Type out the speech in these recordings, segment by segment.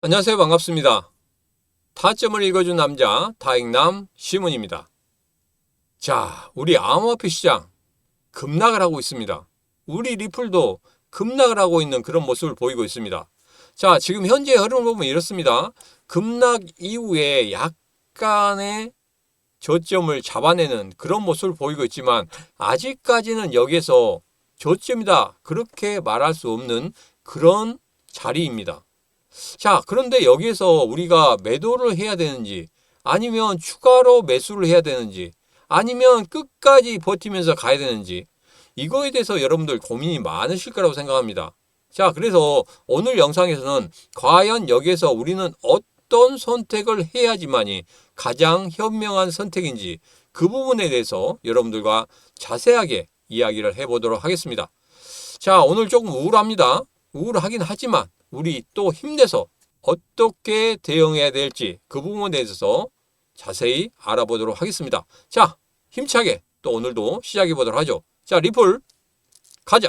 안녕하세요. 반갑습니다. 타점을 읽어준 남자 다익남 시문입니다. 자, 우리 암호화폐 시장 급락을 하고 있습니다. 우리 리플도 급락을 하고 있는 그런 모습을 보이고 있습니다. 자, 지금 현재 흐름을 보면 이렇습니다. 급락 이후에 약간의 저점을 잡아내는 그런 모습을 보이고 있지만 아직까지는 여기에서 저점이다 그렇게 말할 수 없는 그런 자리입니다. 자, 그런데 여기에서 우리가 매도를 해야 되는지, 아니면 추가로 매수를 해야 되는지, 아니면 끝까지 버티면서 가야 되는지, 이거에 대해서 여러분들 고민이 많으실 거라고 생각합니다. 자, 그래서 오늘 영상에서는 과연 여기에서 우리는 어떤 선택을 해야지만이 가장 현명한 선택인지 그 부분에 대해서 여러분들과 자세하게 이야기를 해보도록 하겠습니다. 자, 오늘 조금 우울합니다. 우울하긴 하지만 우리 또 힘내서 어떻게 대응해야 될지 그 부분에 대해서 자세히 알아보도록 하겠습니다. 자, 힘차게 또 오늘도 시작해 보도록 하죠. 자, 리플 가자.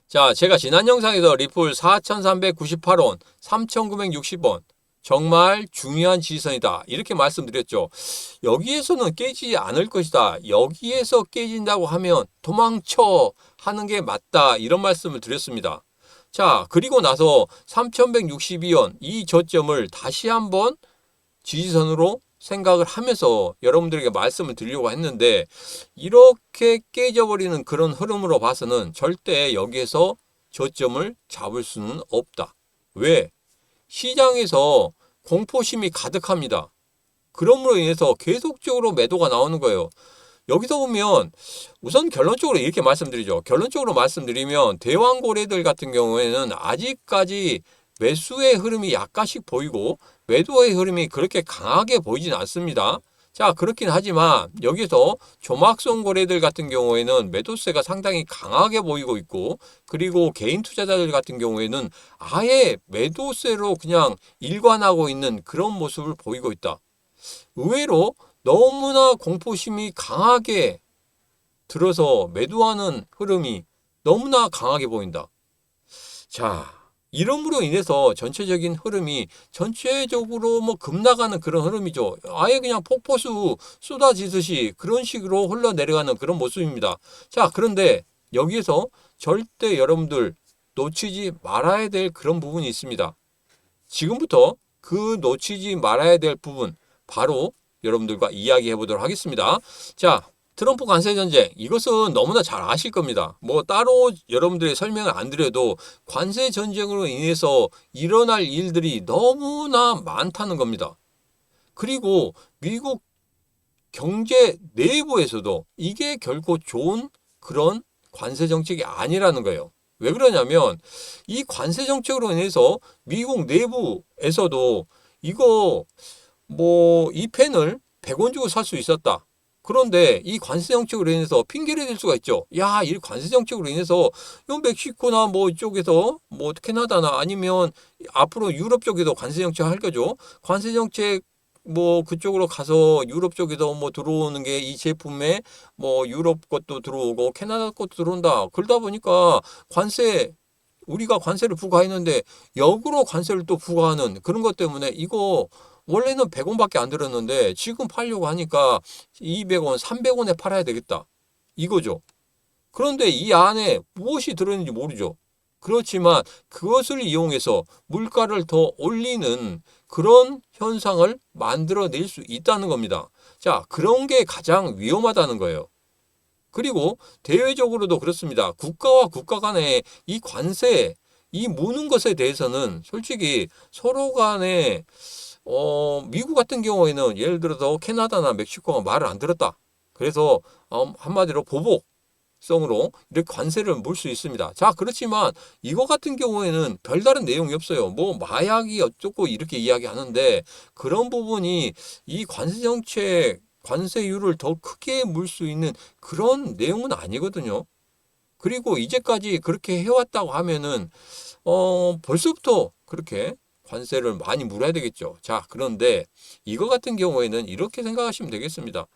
자, 제가 지난 영상에서 리플 4,398원, 3,960원 정말 중요한 지지선이다 이렇게 말씀드렸죠. 여기에서는 깨지지 않을 것이다. 여기에서 깨진다고 하면 도망쳐 하는 게 맞다 이런 말씀을 드렸습니다. 자, 그리고 나서 3,162원 이 저점을 다시 한번 지지선으로 생각을 하면서 여러분들에게 말씀을 드리려고 했는데 이렇게 깨져버리는 그런 흐름으로 봐서는 절대 여기에서 저점을 잡을 수는 없다. 왜? 시장에서 공포심이 가득합니다. 그럼으로 인해서 계속적으로 매도가 나오는 거예요. 여기서 보면 우선 결론적으로 이렇게 말씀드리죠. 결론적으로 말씀드리면 대왕고래들 같은 경우에는 아직까지 매수의 흐름이 약간씩 보이고 매도의 흐름이 그렇게 강하게 보이진 않습니다. 자, 그렇긴 하지만 여기서 조막송 거래들 같은 경우에는 매도세가 상당히 강하게 보이고 있고 그리고 개인 투자자들 같은 경우에는 아예 매도세로 그냥 일관하고 있는 그런 모습을 보이고 있다. 의외로 너무나 공포심이 강하게 들어서 매도하는 흐름이 너무나 강하게 보인다. 자, 이름으로 인해서 전체적인 흐름이 전체적으로 뭐 급나가는 그런 흐름이죠. 아예 그냥 폭포수 쏟아지듯이 그런 식으로 흘러내려가는 그런 모습입니다. 자, 그런데 여기에서 절대 여러분들 놓치지 말아야 될 그런 부분이 있습니다. 지금부터 그 놓치지 말아야 될 부분 바로 여러분들과 이야기해 보도록 하겠습니다. 자, 트럼프 관세 전쟁 이것은 너무나 잘 아실 겁니다. 뭐 따로 여러분들의 설명을 안 드려도 관세 전쟁으로 인해서 일어날 일들이 너무나 많다는 겁니다. 그리고 미국 경제 내부에서도 이게 결코 좋은 그런 관세 정책이 아니라는 거예요. 왜 그러냐면 이 관세 정책으로 인해서 미국 내부에서도 이거 뭐 이 펜을 100원 주고 살 수 있었다. 그런데 이 관세 정책으로 인해서 핑계를 댈 수가 있죠. 야, 이 관세 정책으로 인해서 요 멕시코나 뭐 이쪽에서 뭐 캐나다나 아니면 앞으로 유럽 쪽에도 관세 정책 할 거죠. 관세 정책 뭐 그쪽으로 가서 유럽 쪽에도 뭐 들어오는 게 이 제품에 뭐 유럽 것도 들어오고 캐나다 것도 들어온다. 그러다 보니까 관세 우리가 관세를 부과했는데 역으로 관세를 또 부과하는 그런 것 때문에 이거 원래는 100원밖에 안 들었는데 지금 팔려고 하니까 200원, 300원에 팔아야 되겠다. 이거죠. 그런데 이 안에 무엇이 들어있는지 모르죠. 그렇지만 그것을 이용해서 물가를 더 올리는 그런 현상을 만들어낼 수 있다는 겁니다. 자, 그런 게 가장 위험하다는 거예요. 그리고 대외적으로도 그렇습니다. 국가와 국가 간의 이 관세, 이 무는 것에 대해서는 솔직히 서로 간에 미국 같은 경우에는 예를 들어서 캐나다나 멕시코가 말을 안 들었다. 그래서 한마디로 보복성으로 이렇게 관세를 물 수 있습니다. 자, 그렇지만 이거 같은 경우에는 별다른 내용이 없어요. 뭐 마약이 어쩌고 이렇게 이야기하는데 그런 부분이 이 관세 정책 관세율을 더 크게 물 수 있는 그런 내용은 아니거든요. 그리고 이제까지 그렇게 해왔다고 하면은 벌써부터 그렇게 관세를 많이 물어야 되겠죠. 자, 그런데 이거 같은 경우에는 이렇게 생각하시면 되겠습니다.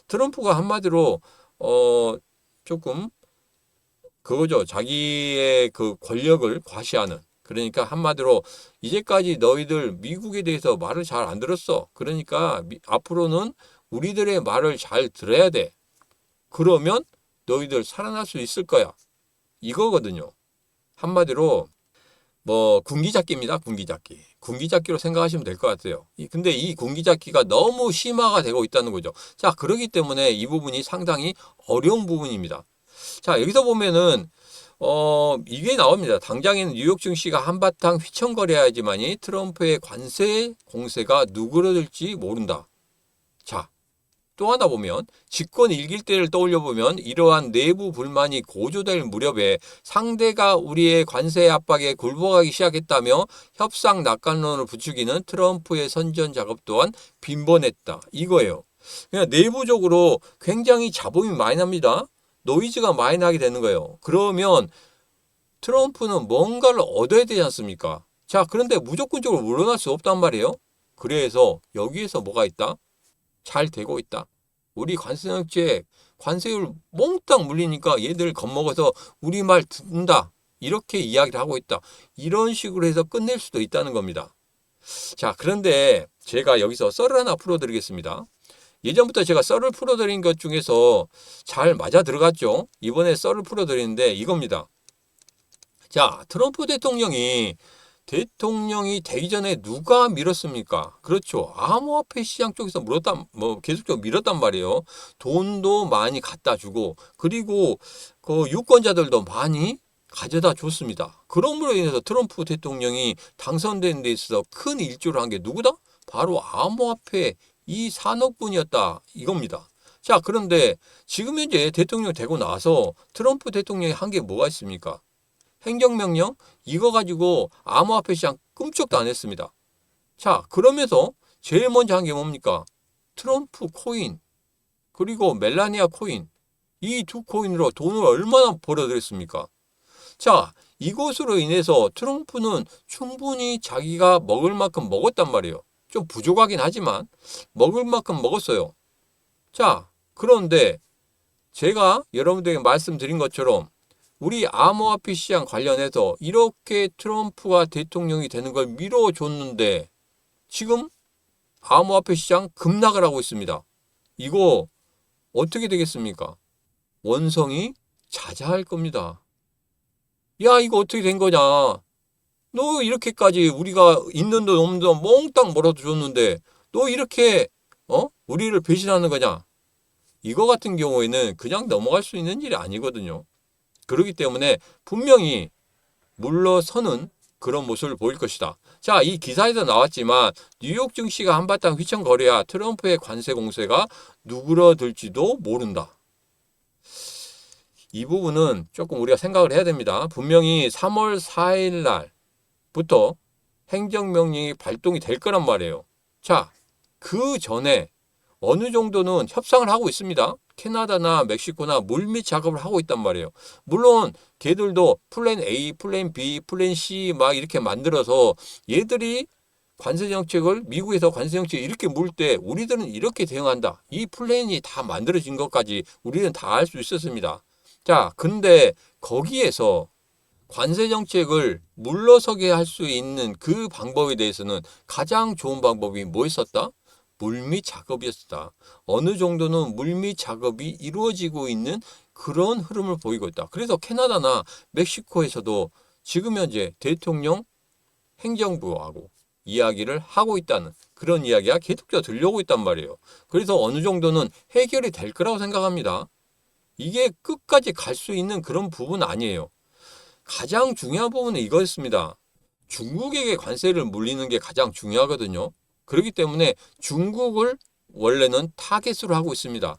트럼프가 한마디로 조금 그거죠. 자기의 그 권력을 과시하는. 그러니까 한마디로 이제까지 너희들 미국에 대해서 말을 잘 안 들었어. 그러니까 앞으로는 우리들의 말을 잘 들어야 돼. 그러면 너희들 살아날 수 있을 거야. 이거거든요. 한마디로 뭐 군기잡기입니다. 군기잡기. 군기잡기로 생각하시면 될 것 같아요. 근데 이 군기잡기가 너무 심화가 되고 있다는 거죠. 자, 그렇기 때문에 이 부분이 상당히 어려운 부분입니다. 자, 여기서 보면은 이게 나옵니다. 당장에는 뉴욕 증시가 한바탕 휘청거려야지만이 트럼프의 관세 공세가 누그러들지 모른다. 자, 또 하나 보면 집권 1기 때를 떠올려 보면 이러한 내부 불만이 고조될 무렵에 상대가 우리의 관세 압박에 굴복하기 시작했다며 협상 낙관론을 부추기는 트럼프의 선전 작업 또한 빈번했다. 이거예요. 그냥 내부적으로 굉장히 잡음이 많이 납니다. 노이즈가 많이 나게 되는 거예요. 그러면 트럼프는 뭔가를 얻어야 되지 않습니까? 자, 그런데 무조건적으로 물러날 수 없단 말이에요. 그래서 여기에서 뭐가 있다? 잘 되고 있다. 우리 관세정책 관세율 몽땅 물리니까 얘들 겁먹어서 우리 말 듣는다. 이렇게 이야기를 하고 있다. 이런 식으로 해서 끝낼 수도 있다는 겁니다. 자, 그런데 제가 여기서 썰을 하나 풀어드리겠습니다. 예전부터 제가 썰을 풀어드린 것 중에서 잘 맞아 들어갔죠. 이번에 썰을 풀어드리는데 이겁니다. 자, 트럼프 대통령이 되기 전에 누가 밀었습니까? 그렇죠. 암호화폐 시장 쪽에서 계속적으로 밀었단 말이에요. 돈도 많이 갖다 주고, 그리고 그 유권자들도 많이 가져다 줬습니다. 그럼으로 인해서 트럼프 대통령이 당선된 데 있어서 큰 일조를 한 게 누구다? 바로 암호화폐 이 산업군이었다. 이겁니다. 자, 그런데 지금 현재 대통령 되고 나서 트럼프 대통령이 한 게 뭐가 있습니까? 행정명령 이거 가지고 암호화폐 시장 꿈쩍도 안 했습니다. 자, 그러면서 제일 먼저 한 게 뭡니까? 트럼프 코인 그리고 멜라니아 코인 이 두 코인으로 돈을 얼마나 벌어들였습니까? 자, 이것으로 인해서 트럼프는 충분히 자기가 먹을 만큼 먹었단 말이에요. 좀 부족하긴 하지만 먹을 만큼 먹었어요. 자, 그런데 제가 여러분들에게 말씀드린 것처럼 우리 암호화폐 시장 관련해서 이렇게 트럼프가 대통령이 되는 걸 밀어줬는데 지금 암호화폐 시장 급락을 하고 있습니다. 이거 어떻게 되겠습니까? 원성이 자자할 겁니다. 야, 이거 어떻게 된 거냐? 너 이렇게까지 우리가 있는 돈 없는 돈 몽땅 벌어도 줬는데 너 이렇게 우리를 배신하는 거냐? 이거 같은 경우에는 그냥 넘어갈 수 있는 일이 아니거든요. 그렇기 때문에 분명히 물러서는 그런 모습을 보일 것이다. 자, 이 기사에도 나왔지만 뉴욕 증시가 한바탕 휘청거려야 트럼프의 관세 공세가 누그러들지도 모른다. 이 부분은 조금 우리가 생각을 해야 됩니다. 분명히 3월 4일 날부터 행정명령이 발동이 될 거란 말이에요. 자, 그 전에 어느 정도는 협상을 하고 있습니다. 캐나다나 멕시코나 물밑 작업을 하고 있단 말이에요. 물론 걔들도 플랜 A, 플랜 B, 플랜 C 막 이렇게 만들어서 얘들이 미국에서 관세 정책을 이렇게 물 때 우리들은 이렇게 대응한다. 이 플랜이 다 만들어진 것까지 우리는 다 알 수 있었습니다. 자, 근데 거기에서 관세 정책을 물러서게 할 수 있는 그 방법에 대해서는 가장 좋은 방법이 뭐였었다? 물밑 작업이었다. 어느 정도는 물밑 작업이 이루어지고 있는 그런 흐름을 보이고 있다. 그래서 캐나다나 멕시코에서도 지금 현재 대통령 행정부하고 이야기를 하고 있다는 그런 이야기가 계속적으로 들려오고 있단 말이에요. 그래서 어느 정도는 해결이 될 거라고 생각합니다. 이게 끝까지 갈 수 있는 그런 부분 아니에요. 가장 중요한 부분은 이거였습니다. 중국에게 관세를 물리는 게 가장 중요하거든요. 그렇기 때문에 중국을 원래는 타겟으로 하고 있습니다.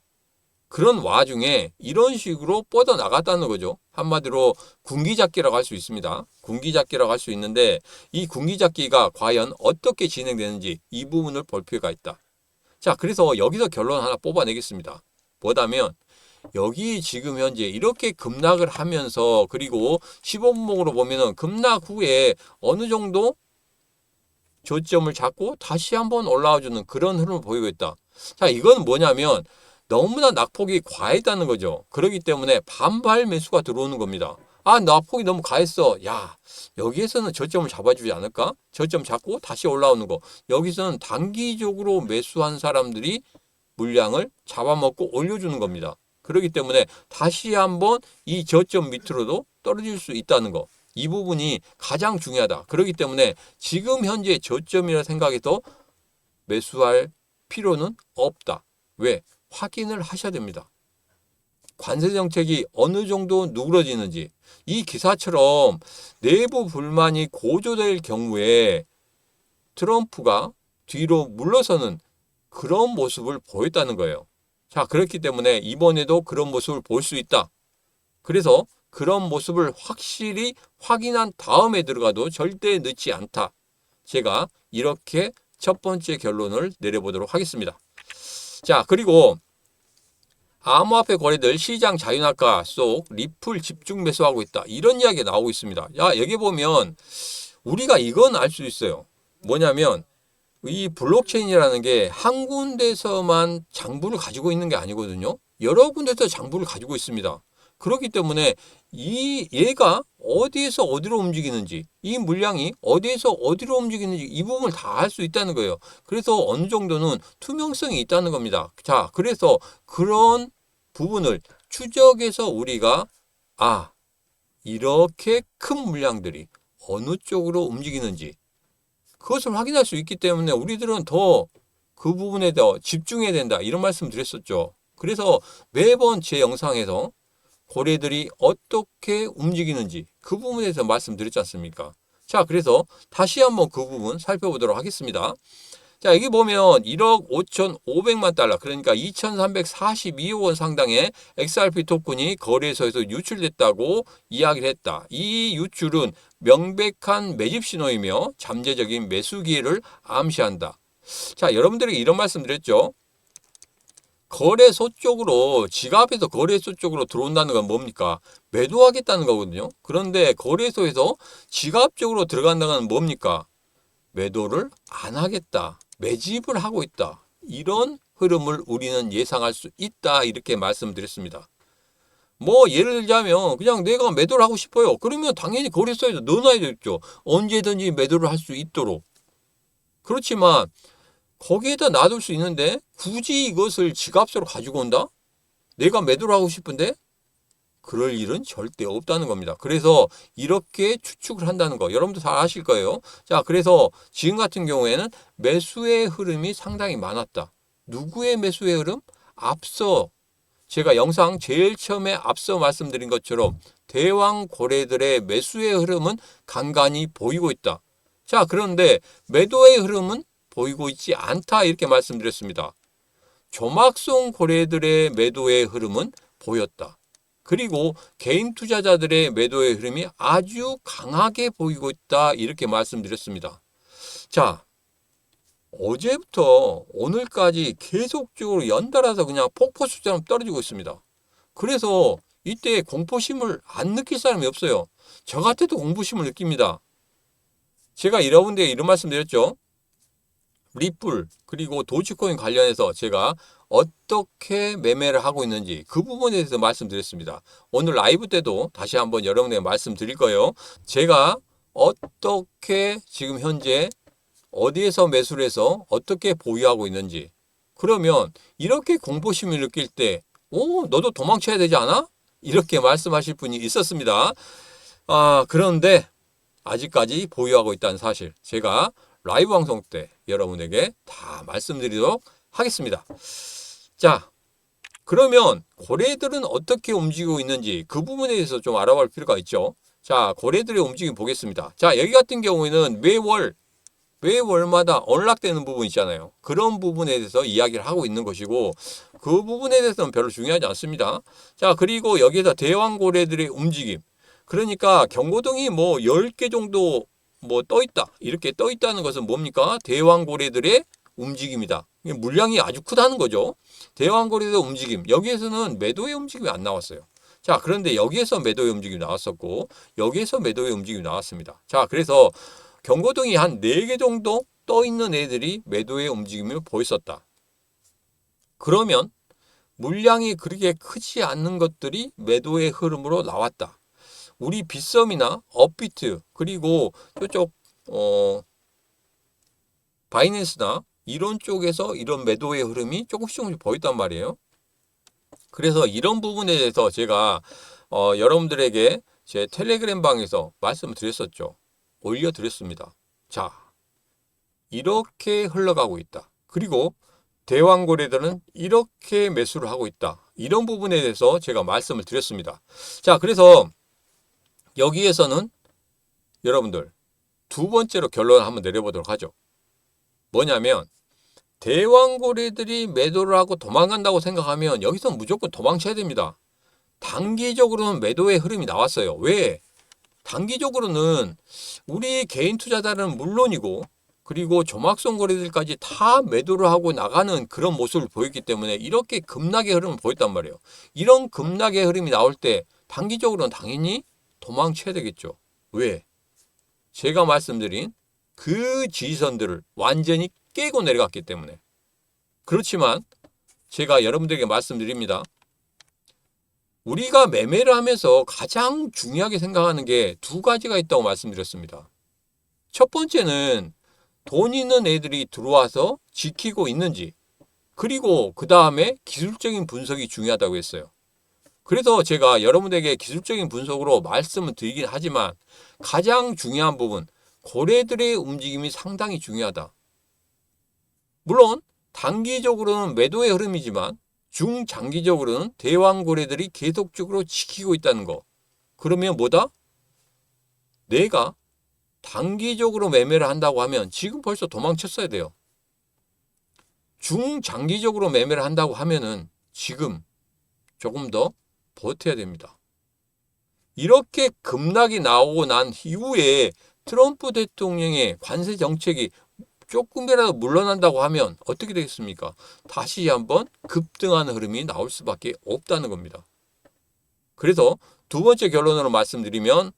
그런 와중에 이런 식으로 뻗어나갔다는 거죠. 한마디로 군기잡기라고 할 수 있습니다. 군기잡기라고 할 수 있는데 이 군기잡기가 과연 어떻게 진행되는지 이 부분을 볼 필요가 있다. 자, 그래서 여기서 결론 하나 뽑아내겠습니다. 뭐냐면 여기 지금 현재 이렇게 급락을 하면서 그리고 15분봉으로 보면은 급락 후에 어느 정도 조점을 잡고 다시 한번 올라와주는 그런 흐름을 보이고 있다. 자, 이건 뭐냐면 너무나 낙폭이 과했다는 거죠. 그렇기 때문에 반발 매수가 들어오는 겁니다. 아, 낙폭이 너무 과했어. 야, 여기에서는 저점을 잡아주지 않을까? 저점 잡고 다시 올라오는 거. 여기서는 단기적으로 매수한 사람들이 물량을 잡아먹고 올려주는 겁니다. 그렇기 때문에 다시 한번 이 저점 밑으로도 떨어질 수 있다는 거. 이 부분이 가장 중요하다. 그렇기 때문에 지금 현재 저점이라 생각해서 매수할 필요는 없다. 왜? 확인을 하셔야 됩니다. 관세 정책이 어느 정도 누그러지는지, 이 기사처럼 내부 불만이 고조될 경우에 트럼프가 뒤로 물러서는 그런 모습을 보였다는 거예요. 자, 그렇기 때문에 이번에도 그런 모습을 볼 수 있다. 그래서 그런 모습을 확실히 확인한 다음에 들어가도 절대 늦지 않다. 제가 이렇게 첫 번째 결론을 내려보도록 하겠습니다. 자, 그리고 암호화폐 거래들 시장 자유낙하 속 리플 집중 매수하고 있다. 이런 이야기가 나오고 있습니다. 야, 여기 보면 우리가 이건 알 수 있어요. 뭐냐면 이 블록체인이라는 게 한 군데서만 장부를 가지고 있는 게 아니거든요. 여러 군데서 장부를 가지고 있습니다. 그렇기 때문에 얘가 어디에서 어디로 움직이는지, 이 물량이 어디에서 어디로 움직이는지 이 부분을 다 알 수 있다는 거예요. 그래서 어느 정도는 투명성이 있다는 겁니다. 자, 그래서 그런 부분을 추적해서 우리가 이렇게 큰 물량들이 어느 쪽으로 움직이는지 그것을 확인할 수 있기 때문에 우리들은 더 그 부분에 더 집중해야 된다. 이런 말씀 드렸었죠. 그래서 매번 제 영상에서 고래들이 어떻게 움직이는지 그 부분에 대해서 말씀드렸지 않습니까? 자, 그래서 다시 한번 그 부분 살펴보도록 하겠습니다. 자, 여기 보면 1억 5,500만 달러, 그러니까 2,342억 원 상당의 XRP 토큰이 거래소에서 유출됐다고 이야기를 했다. 이 유출은 명백한 매집 신호이며 잠재적인 매수 기회를 암시한다. 자, 여러분들에게 이런 말씀 드렸죠. 거래소 쪽으로, 지가 앞에서 거래소 쪽으로 들어온다는 건 뭡니까? 매도하겠다는 거거든요. 그런데 거래소에서 지갑 쪽으로 들어간다는 건 뭡니까? 매도를 안 하겠다. 매집을 하고 있다. 이런 흐름을 우리는 예상할 수 있다. 이렇게 말씀드렸습니다. 뭐 예를 들자면 그냥 내가 매도를 하고 싶어요. 그러면 당연히 거래소에서 넣어놔야 되겠죠. 언제든지 매도를 할 수 있도록. 그렇지만 거기에다 놔둘 수 있는데 굳이 이것을 지갑으로 가지고 온다? 내가 매도를 하고 싶은데? 그럴 일은 절대 없다는 겁니다. 그래서 이렇게 추측을 한다는 거 여러분도 잘 아실 거예요. 자, 그래서 지금 같은 경우에는 매수의 흐름이 상당히 많았다. 누구의 매수의 흐름? 앞서 제가 영상 제일 처음에 앞서 말씀드린 것처럼 대왕 고래들의 매수의 흐름은 간간히 보이고 있다. 자, 그런데 매도의 흐름은 보이고 있지 않다. 이렇게 말씀드렸습니다. 조막송 고래들의 매도의 흐름은 보였다. 그리고 개인 투자자들의 매도의 흐름이 아주 강하게 보이고 있다. 이렇게 말씀드렸습니다. 자, 어제부터 오늘까지 계속적으로 연달아서 그냥 폭포수처럼 떨어지고 있습니다. 그래서 이때 공포심을 안 느낄 사람이 없어요. 저 같아도 공포심을 느낍니다. 제가 여러분들에게 이런 말씀 드렸죠. 리플 그리고 도지코인 관련해서 제가 어떻게 매매를 하고 있는지 그 부분에 대해서 말씀드렸습니다. 오늘 라이브 때도 다시 한번 여러분에게 말씀드릴 거예요. 제가 어떻게 지금 현재 어디에서 매수를 해서 어떻게 보유하고 있는지. 그러면 이렇게 공포심을 느낄 때 너도 도망쳐야 되지 않아? 이렇게 말씀하실 분이 있었습니다. 그런데 아직까지 보유하고 있다는 사실 제가 라이브 방송 때 여러분에게 다 말씀드리도록 하겠습니다. 자, 그러면 고래들은 어떻게 움직이고 있는지 그 부분에 대해서 좀 알아볼 필요가 있죠. 자, 고래들의 움직임 보겠습니다. 자, 여기 같은 경우에는 매월마다 언락되는 부분 있잖아요. 그런 부분에 대해서 이야기를 하고 있는 것이고 그 부분에 대해서는 별로 중요하지 않습니다. 자, 그리고 여기에서 대왕고래들의 움직임. 그러니까 경고등이 뭐 10개 정도 뭐 떠있다. 이렇게 떠있다는 것은 뭡니까? 대왕고래들의 움직임이다. 물량이 아주 크다는 거죠. 대왕고래들의 움직임. 여기에서는 매도의 움직임이 안 나왔어요. 자, 그런데 여기에서 매도의 움직임이 나왔었고 여기에서 매도의 움직임이 나왔습니다. 자, 그래서 경고등이 한 4개 정도 떠있는 애들이 매도의 움직임을 보였었다. 그러면 물량이 그렇게 크지 않는 것들이 매도의 흐름으로 나왔다. 우리 빗썸이나 업비트 그리고 이쪽 바이낸스나 이런 쪽에서 이런 매도의 흐름이 조금씩 보였단 말이에요. 그래서 이런 부분에 대해서 제가 여러분들에게 제 텔레그램 방에서 말씀을 드렸었죠. 올려드렸습니다. 자, 이렇게 흘러가고 있다. 그리고 대왕거래들은 이렇게 매수를 하고 있다. 이런 부분에 대해서 제가 말씀을 드렸습니다. 자, 그래서 여기에서는 여러분들 두 번째로 결론을 한번 내려보도록 하죠. 뭐냐면 대왕거래들이 매도를 하고 도망간다고 생각하면 여기서 무조건 도망쳐야 됩니다. 단기적으로는 매도의 흐름이 나왔어요. 왜? 단기적으로는 우리 개인 투자자는 물론이고 그리고 조막성 거래들까지 다 매도를 하고 나가는 그런 모습을 보였기 때문에 이렇게 급락의 흐름을 보였단 말이에요. 이런 급락의 흐름이 나올 때 단기적으로는 당연히 도망쳐야 되겠죠. 왜? 제가 말씀드린 그 지지선들을 완전히 깨고 내려갔기 때문에. 그렇지만 제가 여러분들에게 말씀드립니다. 우리가 매매를 하면서 가장 중요하게 생각하는 게 두 가지가 있다고 말씀드렸습니다. 첫 번째는 돈 있는 애들이 들어와서 지키고 있는지, 그리고 그 다음에 기술적인 분석이 중요하다고 했어요. 그래서 제가 여러분에게 기술적인 분석으로 말씀을 드리긴 하지만 가장 중요한 부분, 거래들의 움직임이 상당히 중요하다. 물론 단기적으로는 매도의 흐름이지만 중장기적으로는 대왕거래들이 계속적으로 지키고 있다는 거. 그러면 뭐다? 내가 단기적으로 매매를 한다고 하면 지금 벌써 도망쳤어야 돼요. 중장기적으로 매매를 한다고 하면은 지금 조금 더 버텨야 됩니다. 이렇게 급락이 나오고 난 이후에 트럼프 대통령의 관세 정책이 조금이라도 물러난다고 하면 어떻게 되겠습니까? 다시 한번 급등하는 흐름이 나올 수밖에 없다는 겁니다. 그래서 두 번째 결론으로 말씀드리면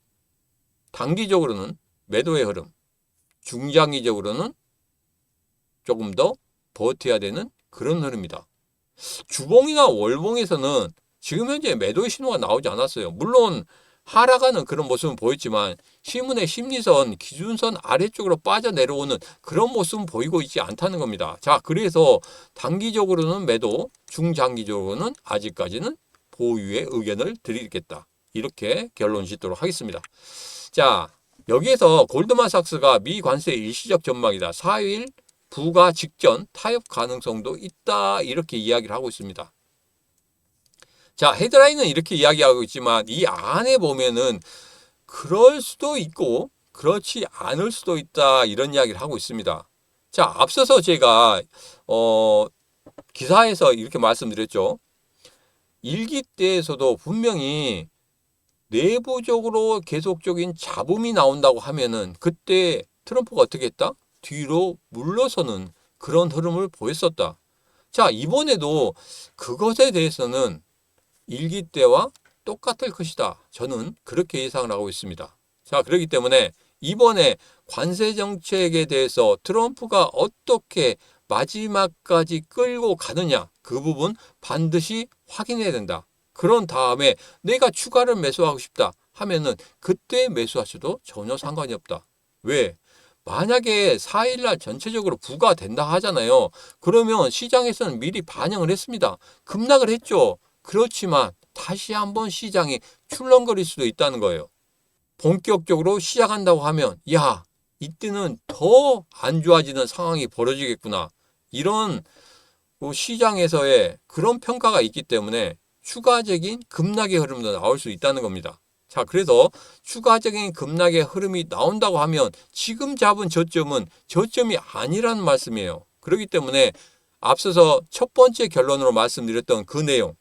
단기적으로는 매도의 흐름, 중장기적으로는 조금 더 버텨야 되는 그런 흐름이다. 주봉이나 월봉에서는 지금 현재 매도의 신호가 나오지 않았어요. 물론 하락하는 그런 모습은 보였지만 신문의 심리선, 기준선 아래쪽으로 빠져내려오는 그런 모습은 보이고 있지 않다는 겁니다. 자, 그래서 단기적으로는 매도, 중장기적으로는 아직까지는 보유의 의견을 드리겠다. 이렇게 결론 짓도록 하겠습니다. 자, 여기에서 골드만삭스가 미 관세 일시적 전망이다. 4일 부과 직전 타협 가능성도 있다. 이렇게 이야기를 하고 있습니다. 자, 헤드라인은 이렇게 이야기하고 있지만 이 안에 보면은 그럴 수도 있고 그렇지 않을 수도 있다. 이런 이야기를 하고 있습니다. 자, 앞서서 제가 기사에서 이렇게 말씀드렸죠. 일기 때에서도 분명히 내부적으로 계속적인 잡음이 나온다고 하면은 그때 트럼프가 어떻게 했다? 뒤로 물러서는 그런 흐름을 보였었다. 자, 이번에도 그것에 대해서는 일기 때와 똑같을 것이다. 저는 그렇게 예상을 하고 있습니다. 자, 그렇기 때문에 이번에 관세 정책에 대해서 트럼프가 어떻게 마지막까지 끌고 가느냐, 그 부분 반드시 확인해야 된다. 그런 다음에 내가 추가를 매수하고 싶다 하면은 그때 매수하셔도 전혀 상관이 없다. 왜? 만약에 4일날 전체적으로 부과된다 하잖아요. 그러면 시장에서는 미리 반영을 했습니다. 급락을 했죠. 그렇지만 다시 한번 시장이 출렁거릴 수도 있다는 거예요. 본격적으로 시작한다고 하면 야, 이때는 더 안 좋아지는 상황이 벌어지겠구나. 이런 시장에서의 그런 평가가 있기 때문에 추가적인 급락의 흐름도 나올 수 있다는 겁니다. 자, 그래서 추가적인 급락의 흐름이 나온다고 하면 지금 잡은 저점은 저점이 아니라는 말씀이에요. 그렇기 때문에 앞서서 첫 번째 결론으로 말씀드렸던 그 내용,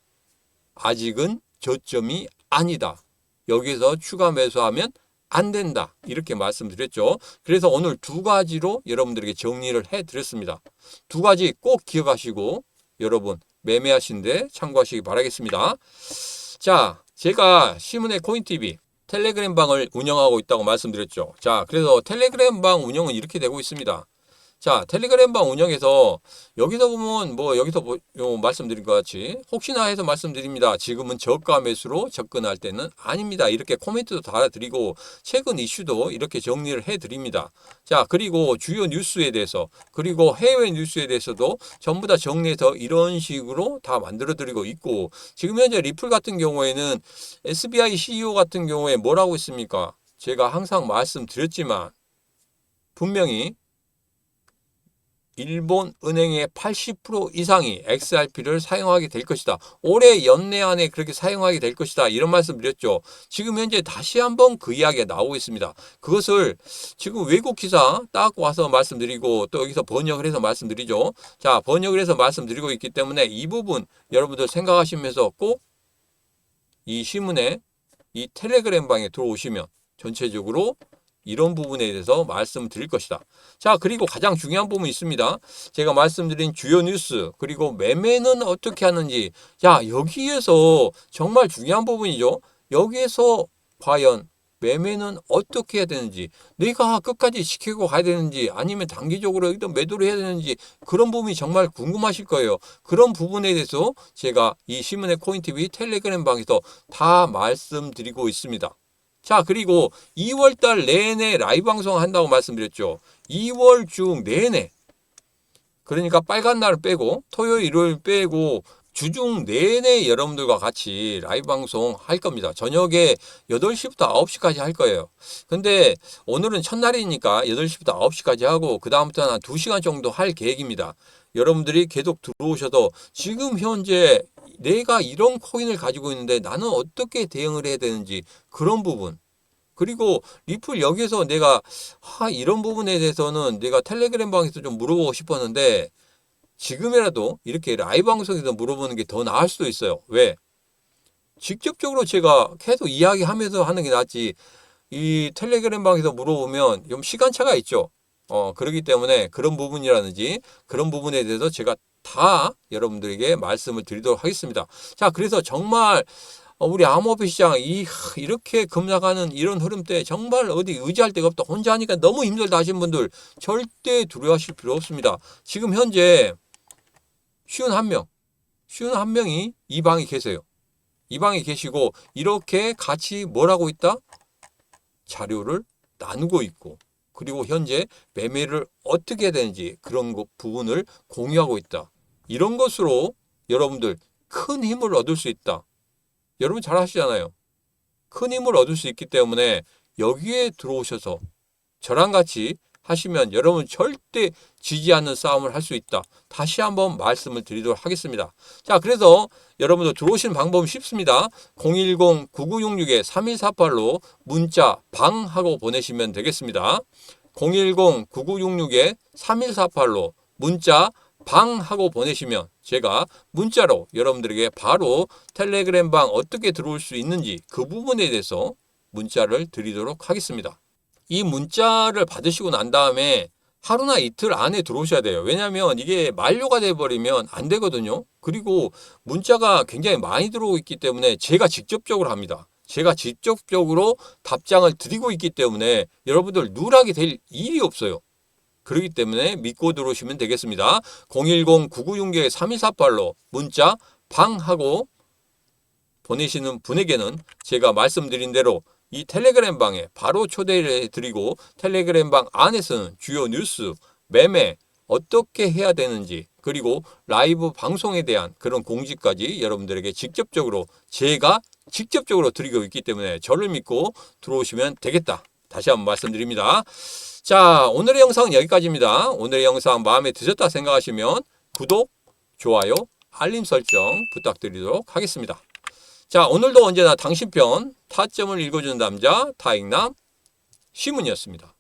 아직은 저점이 아니다. 여기서 추가 매수하면 안 된다. 이렇게 말씀드렸죠. 그래서 오늘 두 가지로 여러분들에게 정리를 해드렸습니다. 두 가지 꼭 기억하시고 여러분 매매하시는데 참고하시기 바라겠습니다. 자, 제가 시문의 코인TV 텔레그램 방을 운영하고 있다고 말씀드렸죠. 자, 그래서 텔레그램 방 운영은 이렇게 되고 있습니다. 자, 텔레그램방 운영에서 여기서 보면 여기서 말씀드린 것 같이 혹시나 해서 말씀드립니다. 지금은 저가 매수로 접근할 때는 아닙니다. 이렇게 코멘트도 달아드리고 최근 이슈도 이렇게 정리를 해드립니다. 자, 그리고 주요 뉴스에 대해서 그리고 해외 뉴스에 대해서도 전부 다 정리해서 이런 식으로 다 만들어드리고 있고 지금 현재 리플 같은 경우에는 SBI CEO 같은 경우에 뭐라고 했습니까? 제가 항상 말씀드렸지만 분명히 일본 은행의 80% 이상이 XRP를 사용하게 될 것이다. 올해 연내 안에 그렇게 사용하게 될 것이다. 이런 말씀 드렸죠. 지금 현재 다시 한번 그 이야기가 나오고 있습니다. 그것을 지금 외국 기사 딱 와서 말씀드리고 또 여기서 번역을 해서 말씀드리죠. 자, 번역을 해서 말씀드리고 있기 때문에 이 부분 여러분들 생각하시면서 꼭 이 신문에 이 텔레그램 방에 들어오시면 전체적으로 이런 부분에 대해서 말씀드릴 것이다. 자, 그리고 가장 중요한 부분이 있습니다. 제가 말씀드린 주요 뉴스 그리고 매매는 어떻게 하는지 자, 여기에서 정말 중요한 부분이죠. 여기에서 과연 매매는 어떻게 해야 되는지 내가 끝까지 지키고 가야 되는지 아니면 단기적으로 일단 매도를 해야 되는지 그런 부분이 정말 궁금하실 거예요. 그런 부분에 대해서 제가 이 신문의 코인TV 텔레그램 방에서 다 말씀드리고 있습니다. 자, 그리고 2월달 내내 라이브 방송 한다고 말씀드렸죠. 2월 중 내내 그러니까 빨간 날을 빼고 토요일 일요일 빼고 주중 내내 여러분들과 같이 라이브 방송 할 겁니다. 저녁에 8시부터 9시까지 할 거예요. 근데 오늘은 첫날이니까 8시부터 9시까지 하고 그 다음부터는 한 2시간 정도 할 계획입니다. 여러분들이 계속 들어오셔서 지금 현재 내가 이런 코인을 가지고 있는데 나는 어떻게 대응을 해야 되는지 그런 부분 그리고 리플 여기에서 내가 이런 부분에 대해서는 내가 텔레그램 방에서 좀 물어보고 싶었는데 지금이라도 이렇게 라이브 방송에서 물어보는 게 더 나을 수도 있어요. 왜? 직접적으로 제가 계속 이야기하면서 하는 게 낫지 이 텔레그램 방에서 물어보면 좀 시간차가 있죠. 그렇기 때문에 그런 부분이라든지 그런 부분에 대해서 제가 다 여러분들에게 말씀을 드리도록 하겠습니다. 자, 그래서 정말 우리 암호화폐 시장 이렇게 급락하는 이런 흐름 때 정말 어디 의지할 데가 없다. 혼자 하니까 너무 힘들다 하신 분들 절대 두려워하실 필요 없습니다. 지금 현재 쉬운 한 명이 이 방에 계세요. 이 방에 계시고 이렇게 같이 뭘 하고 있다? 자료를 나누고 있고 그리고 현재 매매를 어떻게 해야 되는지 그런 부분을 공유하고 있다. 이런 것으로 여러분들 큰 힘을 얻을 수 있다. 여러분 잘 아시잖아요. 큰 힘을 얻을 수 있기 때문에 여기에 들어오셔서 저랑 같이 하시면 여러분 절대 지지 않는 싸움을 할 수 있다. 다시 한번 말씀을 드리도록 하겠습니다. 자, 그래서 여러분들 들어오시는 방법은 쉽습니다. 010-9966-3148로 문자 방 하고 보내시면 되겠습니다. 010-9966-3148로 문자 방 하고 보내시면 제가 문자로 여러분들에게 바로 텔레그램 방 어떻게 들어올 수 있는지 그 부분에 대해서 문자를 드리도록 하겠습니다. 이 문자를 받으시고 난 다음에 하루나 이틀 안에 들어오셔야 돼요. 왜냐하면 이게 만료가 돼버리면 안 되거든요. 그리고 문자가 굉장히 많이 들어오고 있기 때문에 제가 직접적으로 합니다. 제가 직접적으로 답장을 드리고 있기 때문에 여러분들 누락이 될 일이 없어요. 그렇기 때문에 믿고 들어오시면 되겠습니다. 010-9966-3148로 문자 방하고 보내시는 분에게는 제가 말씀드린 대로 이 텔레그램 방에 바로 초대를 해드리고 텔레그램 방 안에서는 주요 뉴스, 매매 어떻게 해야 되는지 그리고 라이브 방송에 대한 그런 공지까지 여러분들에게 제가 직접적으로 드리고 있기 때문에 저를 믿고 들어오시면 되겠다. 다시 한번 말씀드립니다. 자, 오늘의 영상은 여기까지입니다. 오늘의 영상 마음에 드셨다 생각하시면 구독, 좋아요, 알림 설정 부탁드리도록 하겠습니다. 자, 오늘도 언제나 당신 편 타점을 읽어주는 남자 타익남 시문이었습니다.